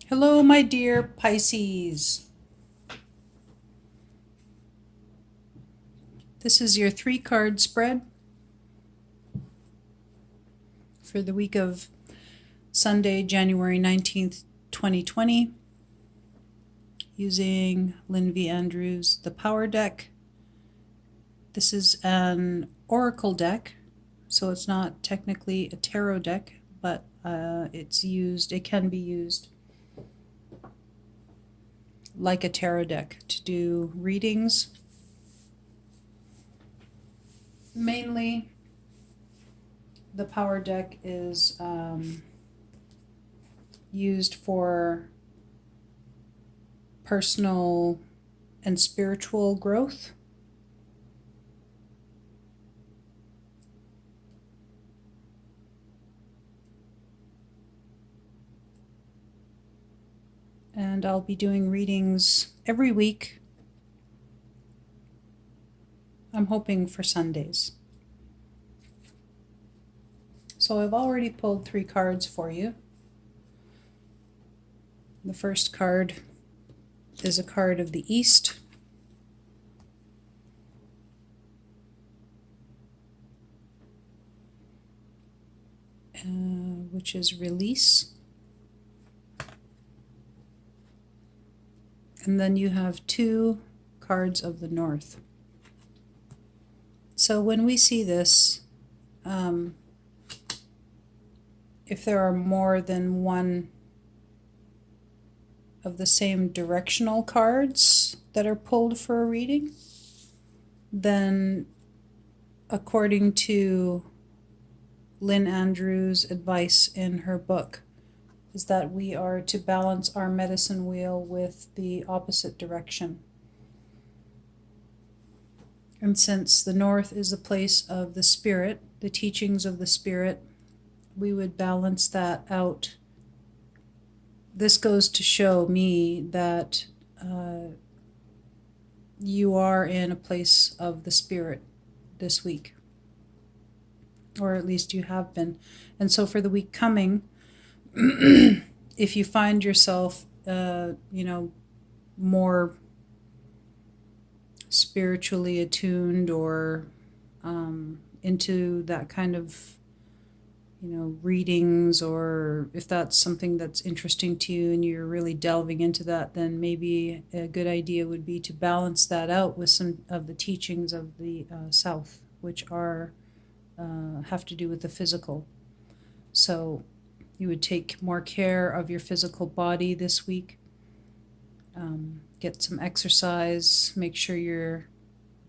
Hello, my dear Pisces. This is your 3-card spread for the week of Sunday, January 19th, 2020, using Lynn V. the Power Deck. This is an oracle deck, so it's not technically a tarot deck, but it can be used like a tarot deck to do readings. Mainly, the Power Deck is used for personal and spiritual growth. And I'll be doing readings every week. I'm hoping for Sundays. So I've already pulled 3 cards for you. The first card is a card of the East. Which is release. And then you have 2 cards of the North. So when we see this, if there are more than one of the same directional cards that are pulled for a reading, then according to Lynn Andrews' advice in her book, is that we are to balance our medicine wheel with the opposite direction. And since the North is the place of the Spirit, the teachings of the Spirit, we would balance that out. This goes to show me that you are in a place of the Spirit this week, or at least you have been. And so for the week coming, if you find yourself, more spiritually attuned or into that kind of, readings, or if that's something that's interesting to you and you're really delving into that, then maybe a good idea would be to balance that out with some of the teachings of the South, which are have to do with the physical. So you would take more care of your physical body this week. Get some exercise, make sure you're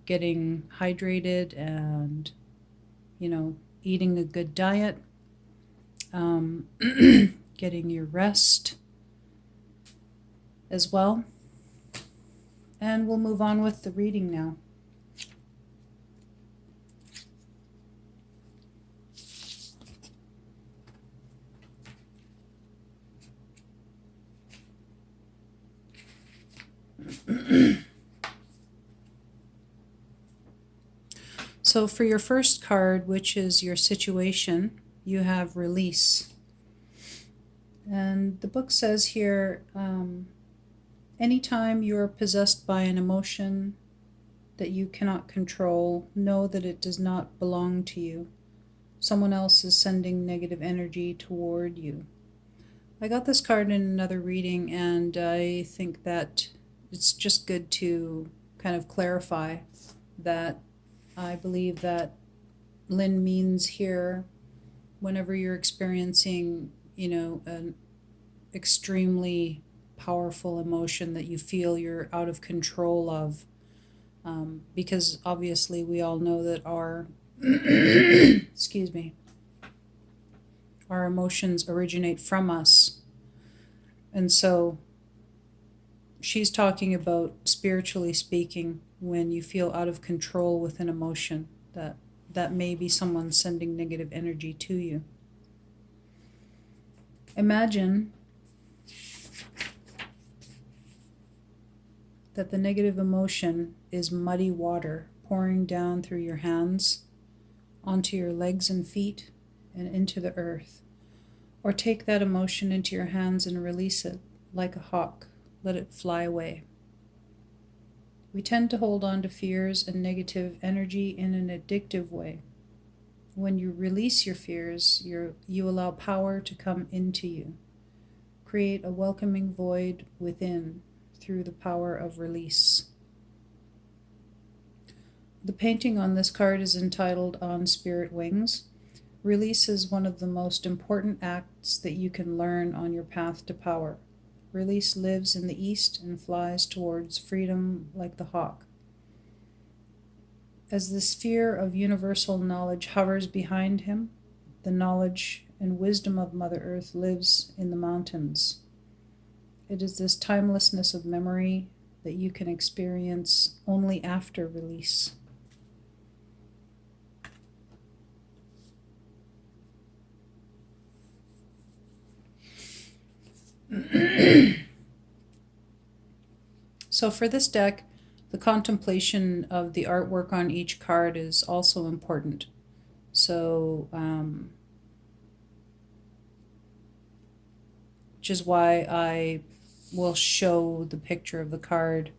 getting hydrated and, eating a good diet, getting your rest as well. And we'll move on with the reading now. So for your first card, which is your situation, you have release. And the book says here, anytime you're possessed by an emotion that you cannot control, know that it does not belong to you. Someone else is sending negative energy toward you. I got this card in another reading, and I think that it's just good to kind of clarify that I believe that Lynn means here, whenever you're experiencing, an extremely powerful emotion that you feel you're out of control of, because obviously we all know that our excuse me, our emotions originate from us. And so she's talking about, spiritually speaking, when you feel out of control with an emotion, that may be someone sending negative energy to you. Imagine that the negative emotion is muddy water pouring down through your hands, onto your legs and feet, and into the earth. Or take that emotion into your hands and release it. like a hawk. Let it fly away. We tend to hold on to fears and negative energy in an addictive way. When you release your fears, you allow power to come into you. Create a welcoming void within through the power of release. The painting on this card is entitled On Spirit Wings. Release is one of the most important acts that you can learn on your path to power. Release lives in the east and flies towards freedom like the hawk. As the sphere of universal knowledge hovers behind him, the knowledge and wisdom of Mother Earth lives in the mountains. It is this timelessness of memory that you can experience only after release. So for this deck, the contemplation of the artwork on each card is also important. So, which is why I will show the picture of the card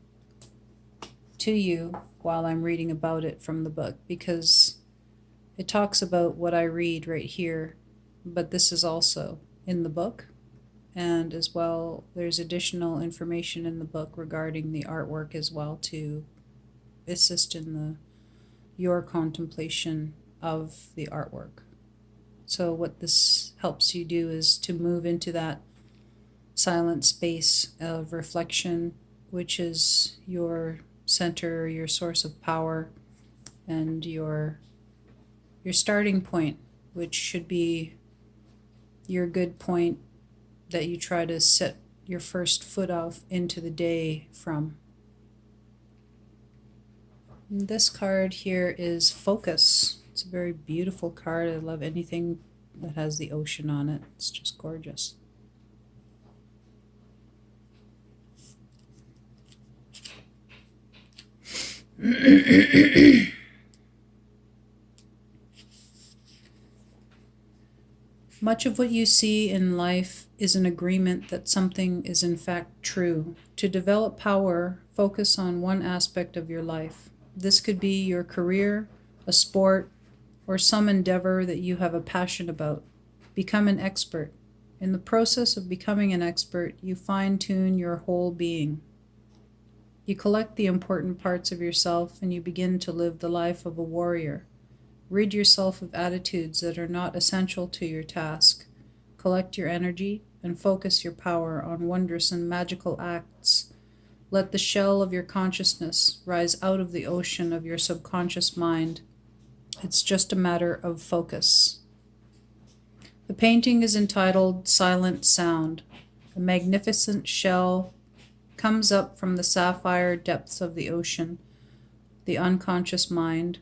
to you while I'm reading about it from the book, because it talks about what I read right here, but this is also in the book. And as well, there's additional information in the book regarding the artwork as well to assist in your contemplation of the artwork. So what this helps you do is to move into that silent space of reflection, which is your center, your source of power, and your starting point, which should be your good point that you try to set your first foot off into the day from. And this card here is Focus. It's a very beautiful card. I love anything that has the ocean on it. It's just gorgeous. Much of what you see in life is an agreement that something is in fact true. To develop power, focus on one aspect of your life. This could be your career, a sport, or some endeavor that you have a passion about. Become an expert. In the process of becoming an expert, you fine-tune your whole being. You collect the important parts of yourself and you begin to live the life of a warrior. Rid yourself of attitudes that are not essential to your task. Collect your energy and focus your power on wondrous and magical acts. Let the shell of your consciousness rise out of the ocean of your subconscious mind. It's just a matter of focus. The painting is entitled Silent Sound. A magnificent shell comes up from the sapphire depths of the ocean, the unconscious mind.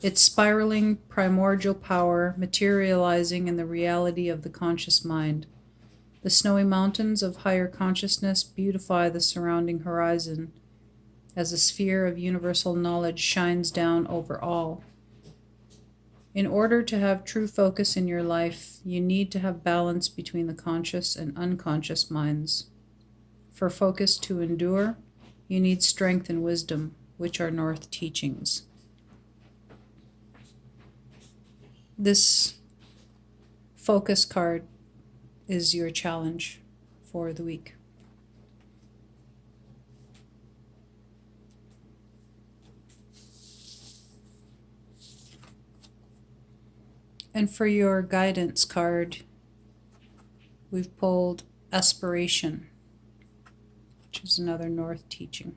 Its spiraling primordial power materializing in the reality of the conscious mind. The snowy mountains of higher consciousness beautify the surrounding horizon as a sphere of universal knowledge shines down over all. In order to have true focus in your life, you need to have balance between the conscious and unconscious minds. For focus to endure, you need strength and wisdom, which are North teachings. This focus card is your challenge for the week. And for your guidance card, we've pulled Aspiration, which is another North teaching.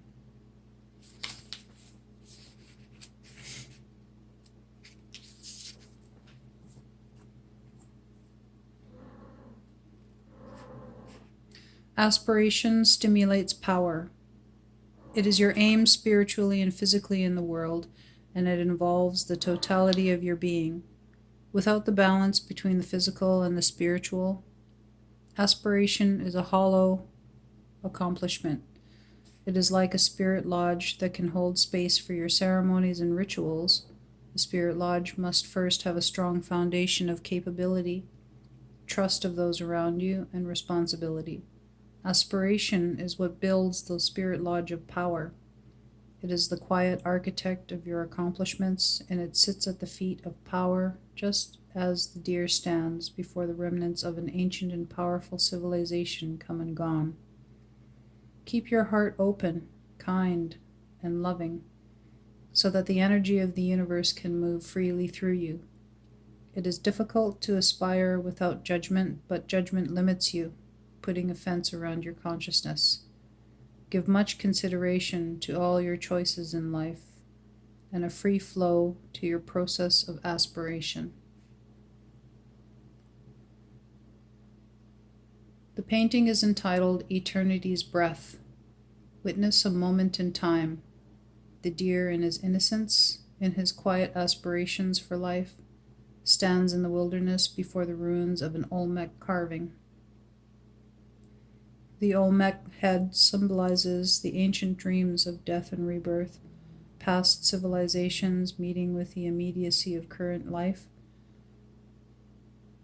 Aspiration stimulates power. It is your aim spiritually and physically in the world, and it involves the totality of your being. Without the balance between the physical and the spiritual, aspiration is a hollow accomplishment. It is like a spirit lodge that can hold space for your ceremonies and rituals. The spirit lodge must first have a strong foundation of capability, trust of those around you, and responsibility. Aspiration is what builds the spirit lodge of power. It is the quiet architect of your accomplishments, and it sits at the feet of power, just as the deer stands before the remnants of an ancient and powerful civilization come and gone. Keep your heart open, kind, and loving, so that the energy of the universe can move freely through you. It is difficult to aspire without judgment, but judgment limits you, putting a fence around your consciousness. Give much consideration to all your choices in life, and a free flow to your process of aspiration. The painting is entitled Eternity's Breath. Witness a moment in time. The deer in his innocence, in his quiet aspirations for life, stands in the wilderness before the ruins of an Olmec carving. The Olmec head symbolizes the ancient dreams of death and rebirth, past civilizations meeting with the immediacy of current life,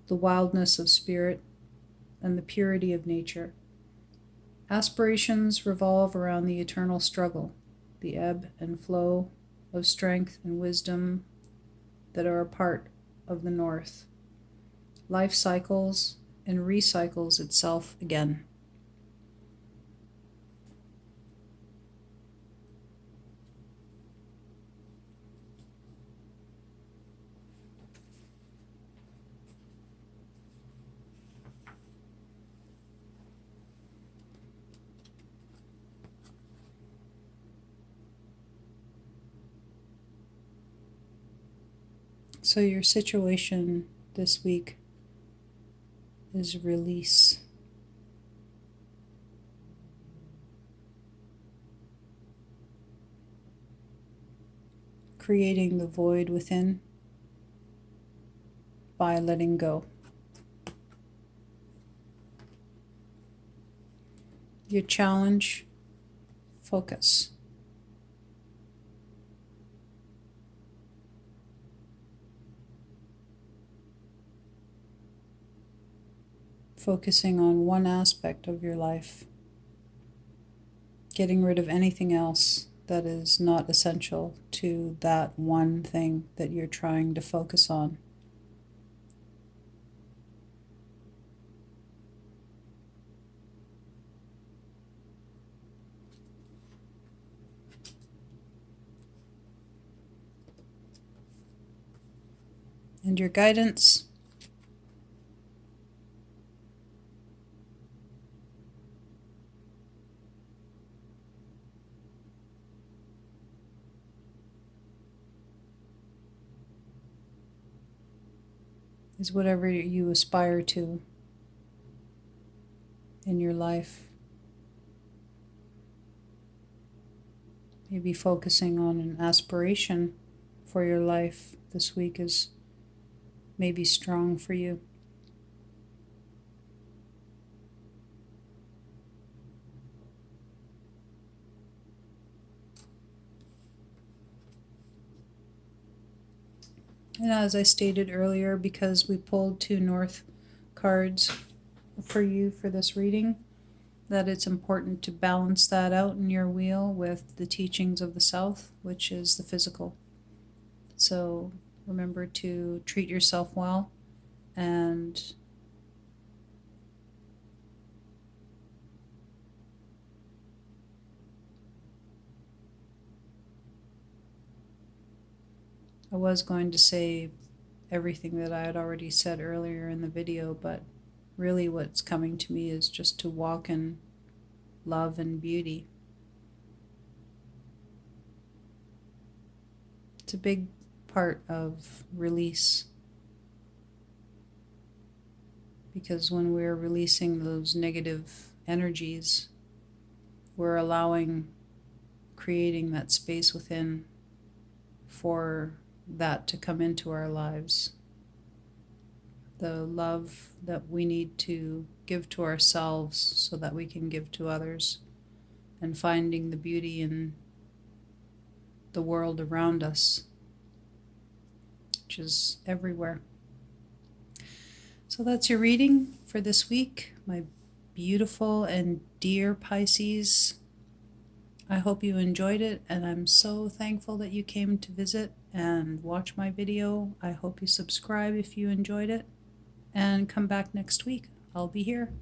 the wildness of spirit, and the purity of nature. Aspirations revolve around the eternal struggle, the ebb and flow of strength and wisdom that are a part of the North. Life cycles and recycles itself again. So your situation this week is release. Creating the void within by letting go. Your challenge, focus. Focusing on one aspect of your life, getting rid of anything else that is not essential to that one thing that you're trying to focus on. And your guidance, is whatever you aspire to in your life. Maybe focusing on an aspiration for your life this week is maybe strong for you. And as I stated earlier, because we pulled 2 North cards for you for this reading, that it's important to balance that out in your wheel with the teachings of the South, which is the physical. So remember to treat yourself well, and I was going to say everything that I had already said earlier in the video, but really what's coming to me is just to walk in love and beauty. It's a big part of release, because when we're releasing those negative energies, we're creating that space within for that to come into our lives. The love that we need to give to ourselves so that we can give to others, and finding the beauty in the world around us, which is everywhere. So that's your reading for this week, my beautiful and dear Pisces. I hope you enjoyed it, and I'm so thankful that you came to visit and watch my video. I hope you subscribe if you enjoyed it, and come back next week. I'll be here.